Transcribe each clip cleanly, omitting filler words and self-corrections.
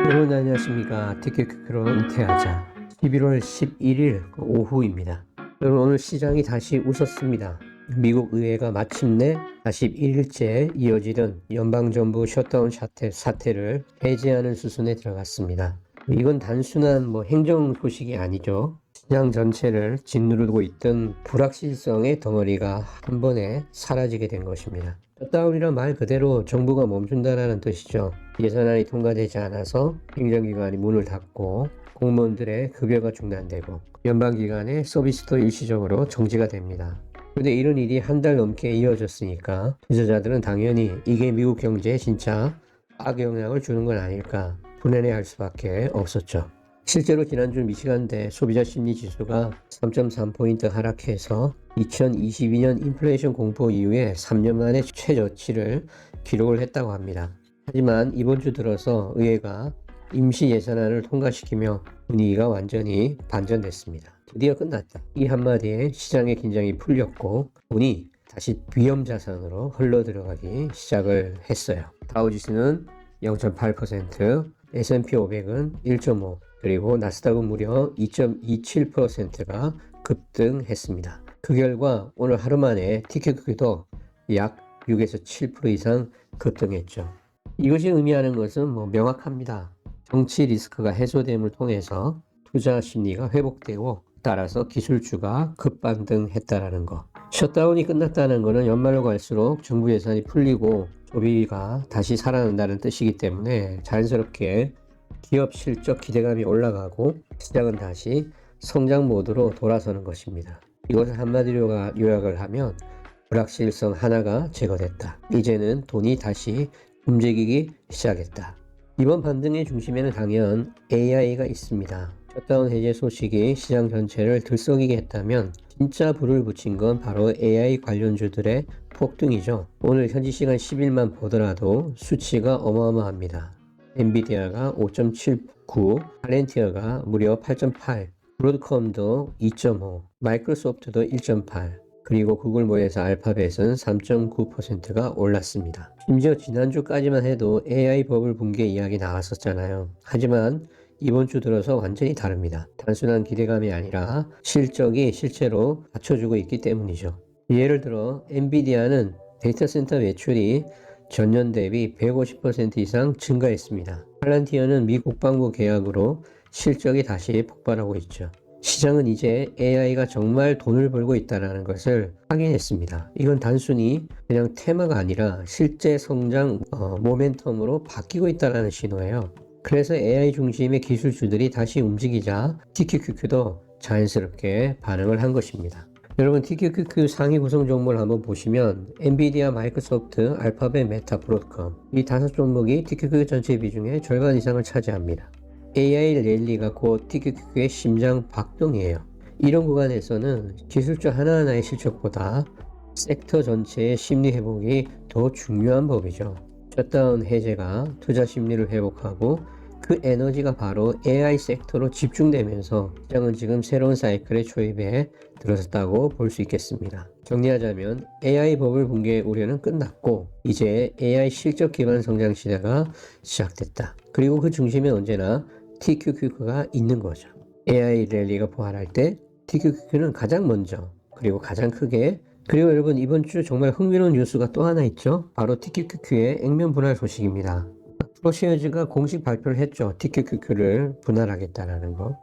여러분 안녕하십니까. 티켓크로 은퇴하자 11월 11일 오후입니다. 여러분 오늘 시장이 다시 웃었습니다. 미국 의회가 마침내 41일째 이어지던 연방정부 셧다운 사태를 해제하는 수순에 들어갔습니다. 이건 단순한 행정 소식이 아니죠. 시장 전체를 짓누르고 있던 불확실성의 덩어리가 한 번에 사라지게 된 것입니다. 셧다운이란 말 그대로 정부가 멈춘다는 뜻이죠. 예산안이 통과되지 않아서 행정기관이 문을 닫고 공무원들의 급여가 중단되고 연방기관의 서비스도 일시적으로 정지가 됩니다. 그런데 이런 일이 한 달 넘게 이어졌으니까 투자자들은 당연히 이게 미국 경제에 진짜 악영향을 주는 건 아닐까 불안해할 수밖에 없었죠. 실제로 지난주 미시간대 소비자 심리지수가 3.3포인트 하락해서 2022년 인플레이션 공포 이후에 3년 만에 최저치를 기록을 했다고 합니다. 하지만 이번 주 들어서 의회가 임시 예산안을 통과시키며 분위기가 완전히 반전됐습니다. 드디어 끝났다. 이 한마디에 시장의 긴장이 풀렸고 돈이 다시 위험자산으로 흘러들어가기 시작을 했어요. 다우지수는 0.8%, S&P 500은 1.5%, 그리고 나스닥은 무려 2.27%가 급등했습니다. 그 결과 오늘 하루 만에 티켓크도 약 6에서 7% 이상 급등했죠. 이것이 의미하는 것은 명확합니다. 정치 리스크가 해소됨을 통해서 투자 심리가 회복되고 따라서 기술주가 급반등했다라는 것. 셧다운이 끝났다는 것은 연말로 갈수록 정부 예산이 풀리고 소비가 다시 살아난다는 뜻이기 때문에 자연스럽게 기업 실적 기대감이 올라가고 시장은 다시 성장 모드로 돌아서는 것입니다. 이것을 한마디로 요약을 하면 불확실성 하나가 제거됐다. 이제는 돈이 다시 움직이기 시작했다. 이번 반등의 중심에는 당연 AI가 있습니다. 셧다운 해제 소식이 시장 전체를 들썩이게 했다면 진짜 불을 붙인 건 바로 AI 관련주들의 폭등이죠. 오늘 현지 시간 10일만 보더라도 수치가 어마어마합니다. 엔비디아가 5.79, 팔렌티어가 무려 8.8, 브로드컴도 2.5, 마이크로소프트도 1.8, 그리고 구글 모여서 알파벳은 3.9%가 올랐습니다. 심지어 지난주까지만 해도 AI 버블 붕괴 이야기 나왔었잖아요. 하지만 이번 주 들어서 완전히 다릅니다. 단순한 기대감이 아니라 실적이 실제로 받쳐주고 있기 때문이죠. 예를 들어 엔비디아는 데이터 센터 매출이 전년 대비 150% 이상 증가했습니다. 팔란티어는 미 국방부 계약으로 실적이 다시 폭발하고 있죠. 시장은 이제 AI가 정말 돈을 벌고 있다는 것을 확인했습니다. 이건 단순히 그냥 테마가 아니라 실제 성장 모멘텀으로 바뀌고 있다는 신호예요. 그래서 AI 중심의 기술주들이 다시 움직이자 TQQQ도 자연스럽게 반응을 한 것입니다. 여러분 TQQQ 상위 구성 종목을 한번 보시면 엔비디아, 마이크로소프트, 알파벳, 메타, 브로드컴 이 5 종목이 TQQQ 전체 비중의 절반 이상을 차지합니다. AI 랠리가 곧 TQQQ의 심장 박동이에요. 이런 구간에서는 기술주 하나하나의 실적보다 섹터 전체의 심리 회복이 더 중요한 법이죠. 셧다운 해제가 투자 심리를 회복하고 그 에너지가 바로 AI 섹터로 집중되면서 시장은 지금 새로운 사이클의 초입에 들어섰다고 볼 수 있겠습니다. 정리하자면 AI 버블 붕괴 우려는 끝났고 이제 AI 실적 기반 성장 시대가 시작됐다. 그리고 그 중심에 언제나 TQQQ가 있는 거죠. AI 랠리가 부활할 때 TQQQ는 가장 먼저 그리고 가장 크게 그리고 여러분 이번 주 정말 흥미로운 뉴스가 또 하나 있죠. 바로 TQQQ의 액면 분할 소식입니다. 프로시어즈가 공식 발표를 했죠. TQQQ를 분할하겠다라는 거.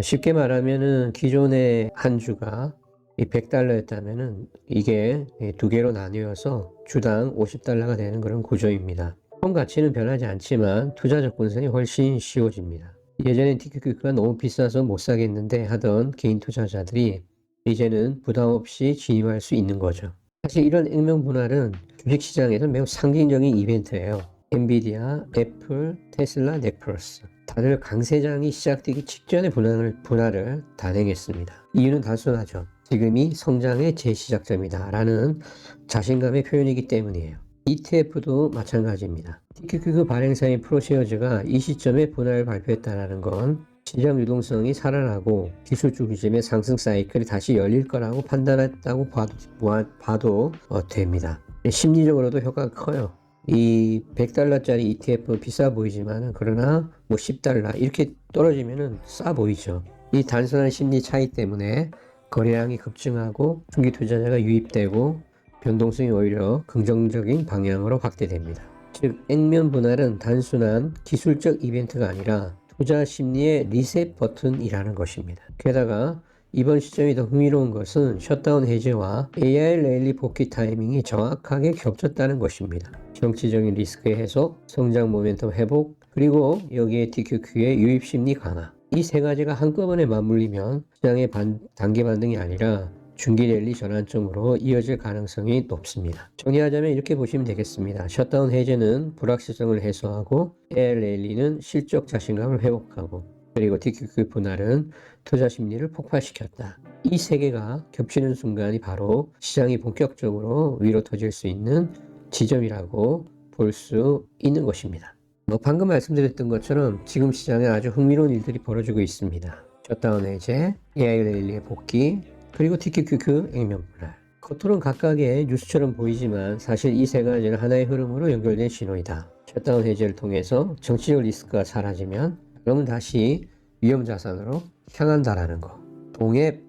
쉽게 말하면은 기존의 한 주가 이 $100였다면은 이게 두 개로 나뉘어서 주당 $50가 되는 그런 구조입니다. 총 가치는 변하지 않지만 투자 접근성이 훨씬 쉬워집니다. 예전엔 TQQQ가 너무 비싸서 못 사겠는데 하던 개인 투자자들이 이제는 부담 없이 진입할 수 있는 거죠. 사실 이런 액면 분할은 주식시장에서 매우 상징적인 이벤트예요. 엔비디아, 애플, 테슬라, 넷플러스 다들 강세장이 시작되기 직전에 분할을 단행했습니다. 이유는 단순하죠. 지금이 성장의 재시작점이다 라는 자신감의 표현이기 때문이에요. ETF도 마찬가지입니다. TQQQ 발행사인 프로시어즈가 이 시점에 분할을 발표했다는 건 시장 유동성이 살아나고 기술주 중심의 상승 사이클이 다시 열릴 거라고 판단했다고 봐도 됩니다. 심리적으로도 효과가 커요. 이 100달러짜리 ETF 비싸 보이지만 그러나 뭐 10달러 이렇게 떨어지면은 싸 보이죠. 이 단순한 심리 차이 때문에 거래량이 급증하고 중기 투자자가 유입되고 변동성이 오히려 긍정적인 방향으로 확대됩니다. 즉 액면 분할은 단순한 기술적 이벤트가 아니라 투자 심리의 리셋 버튼이라는 것입니다. 게다가 이번 시점이 더 흥미로운 것은 셧다운 해제와 AI 랠리 복귀 타이밍이 정확하게 겹쳤다는 것입니다. 정치적인 리스크 해소, 성장 모멘텀 회복, 그리고 여기에 TQQ의 유입 심리 강화. 이 세 가지가 한꺼번에 맞물리면 시장의 단기 반등이 아니라 중기 랠리 전환점으로 이어질 가능성이 높습니다. 정리하자면 이렇게 보시면 되겠습니다. 셧다운 해제는 불확실성을 해소하고 AI 랠리는 실적 자신감을 회복하고 그리고 TQQ 분할은 투자 심리를 폭발시켰다. 이 세 개가 겹치는 순간이 바로 시장이 본격적으로 위로 터질 수 있는 지점이라고 볼 수 있는 것입니다. 방금 말씀드렸던 것처럼 지금 시장에 아주 흥미로운 일들이 벌어지고 있습니다. 셧다운 해제, AI 랠리의 복귀, 그리고 TQQQ 액면 분할. 겉으로는 각각의 뉴스처럼 보이지만 사실 이 세 가지는 하나의 흐름으로 연결된 신호이다. 셧다운 해제를 통해서 정치적 리스크가 사라지면 그러면 다시 위험 자산으로 향한다라는 거.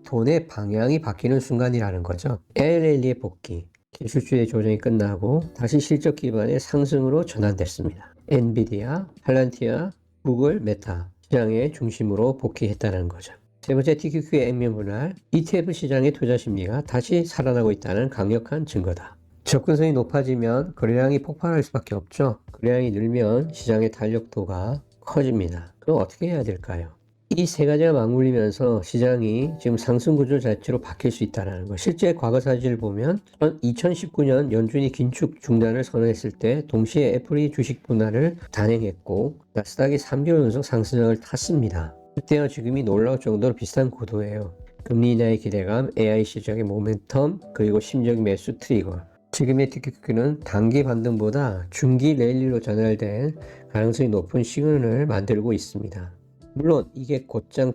돈의 방향이 바뀌는 순간이라는 거죠. LLE의 복귀, 기술주의 조정이 끝나고 다시 실적 기반의 상승으로 전환됐습니다. 엔비디아, 팔란티아, 구글, 메타 시장의 중심으로 복귀했다는 거죠. 세 번째 TQQ의 액면 분할, ETF 시장의 투자 심리가 다시 살아나고 있다는 강력한 증거다. 접근성이 높아지면 거래량이 폭발할 수밖에 없죠. 거래량이 늘면 시장의 탄력도가 커집니다. 그럼 어떻게 해야 될까요? 이 세 가지가 맞물리면서 시장이 지금 상승 구조 자체로 바뀔 수 있다는 거. 실제 과거 사진을 보면 2019년 연준이 긴축 중단을 선언했을 때 동시에 애플이 주식 분할을 단행했고 나스닥이 3개월 연속 상승을 탔습니다. 그때와 지금이 놀라울 정도로 비슷한 구도예요. 금리 인하의 기대감, AI 시장의 모멘텀, 그리고 심적인 매수 트리거. 지금의 TQQ는 단기 반등보다 중기 랠리로 전환된 가능성이 높은 시그널을 만들고 있습니다. 물론 이게 곧장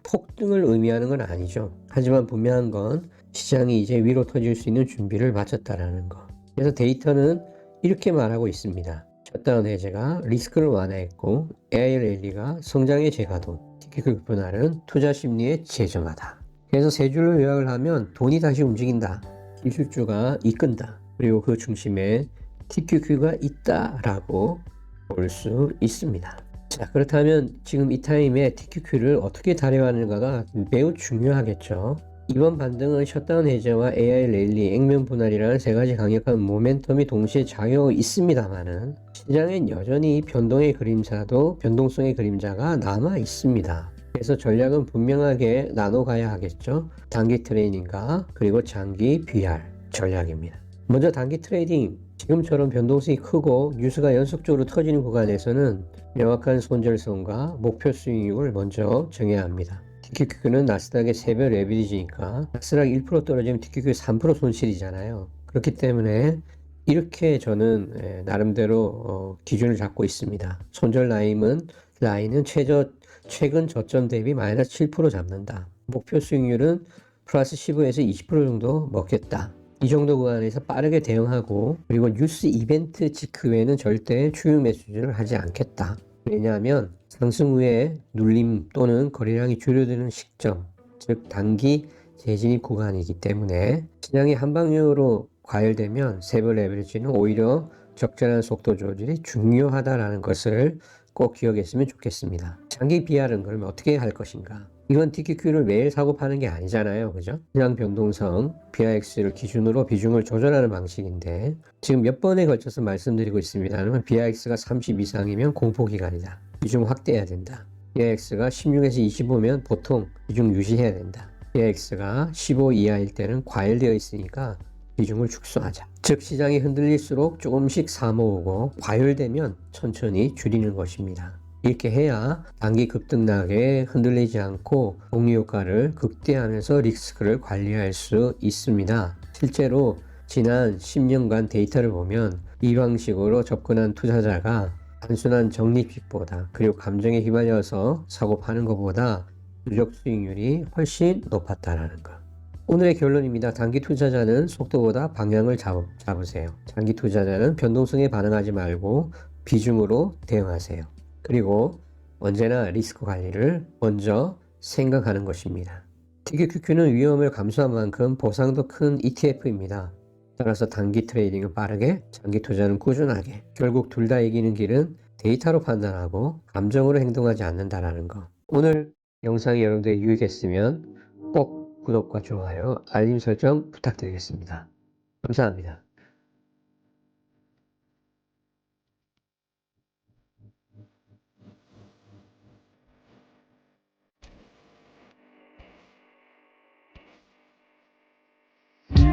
폭등을 의미하는 건 아니죠. 하지만 분명한 건 시장이 이제 위로 터질 수 있는 준비를 마쳤다라는 거. 그래서 데이터는 이렇게 말하고 있습니다. 셧다운 해제가 리스크를 완화했고 AI 랠리가 성장의 재가동, TQQ 분할은 투자 심리에 재점하다. 그래서 세 줄로 요약을 하면 돈이 다시 움직인다. 기술주가 이끈다. 그리고 그 중심에 TQQ가 있다라고 볼 수 있습니다. 자, 그렇다면 지금 이 타임에 TQQ를 어떻게 다뤄하는가가 매우 중요하겠죠. 이번 반등은 셧다운 해제와 AI 랠리, 액면 분할이라는 세 가지 강력한 모멘텀이 동시에 작용하고 있습니다만은 시장엔 여전히 변동의 그림자도 변동성의 그림자가 남아 있습니다. 그래서 전략은 분명하게 나눠 가야 하겠죠. 단기 트레이딩과 그리고 장기 BR 전략입니다. 먼저 단기 트레이딩, 지금처럼 변동성이 크고 뉴스가 연속적으로 터지는 구간에서는 명확한 손절선과 목표 수익률을 먼저 정해야 합니다. TQQ는 나스닥의 3배 레버리지니까 나스닥 1% 떨어지면 TQQ 3% 손실이잖아요. 그렇기 때문에 이렇게 저는 나름대로 기준을 잡고 있습니다. 손절 라인은 최근 저점 대비 마이너스 7% 잡는다. 목표 수익률은 플러스 15에서 20% 정도 먹겠다. 이 정도 구간에서 빠르게 대응하고 그리고 뉴스 이벤트 직후에는 절대 추유 매수를 하지 않겠다. 왜냐하면 상승 후에 눌림 또는 거래량이 줄어드는 시점, 즉 단기 재진입 구간이기 때문에 시장이 한방향으로 과열되면 세벌 레버리지는 오히려 적절한 속도 조절이 중요하다는 것을 꼭 기억했으면 좋겠습니다. 장기 BR은 그러면 어떻게 할 것인가? 이건 TQQ를 매일 사고 파는 게 아니잖아요. 그죠? 시장 변동성, BIX를 기준으로 비중을 조절하는 방식인데 지금 몇 번에 걸쳐서 말씀드리고 있습니다만 BIX가 30 이상이면 공포기간이다. 비중 확대해야 된다. BIX가 16에서 25면 보통 비중 유지해야 된다. BIX가 15 이하일 때는 과열되어 있으니까 비중을 축소하자. 즉 시장이 흔들릴수록 조금씩 사모으고 과열되면 천천히 줄이는 것입니다. 이렇게 해야 단기 급등락에 흔들리지 않고 복리 효과를 극대화하면서 리스크를 관리할 수 있습니다. 실제로 지난 10년간 데이터를 보면 이 방식으로 접근한 투자자가 단순한 적립식보다 그리고 감정에 휘말려서 사고 파는 것보다 누적 수익률이 훨씬 높았다는 것. 오늘의 결론입니다. 단기 투자자는 속도보다 방향을 잡으세요. 장기 투자자는 변동성에 반응하지 말고 비중으로 대응하세요. 그리고 언제나 리스크 관리를 먼저 생각하는 것입니다. TQQQ는 위험을 감수한 만큼 보상도 큰 ETF입니다. 따라서 단기 트레이딩은 빠르게, 장기 투자는 꾸준하게. 결국 둘 다 이기는 길은 데이터로 판단하고 감정으로 행동하지 않는다라는 거. 오늘 영상이 여러분들에게 유익했으면 꼭 구독과 좋아요, 알림 설정 부탁드리겠습니다. 감사합니다.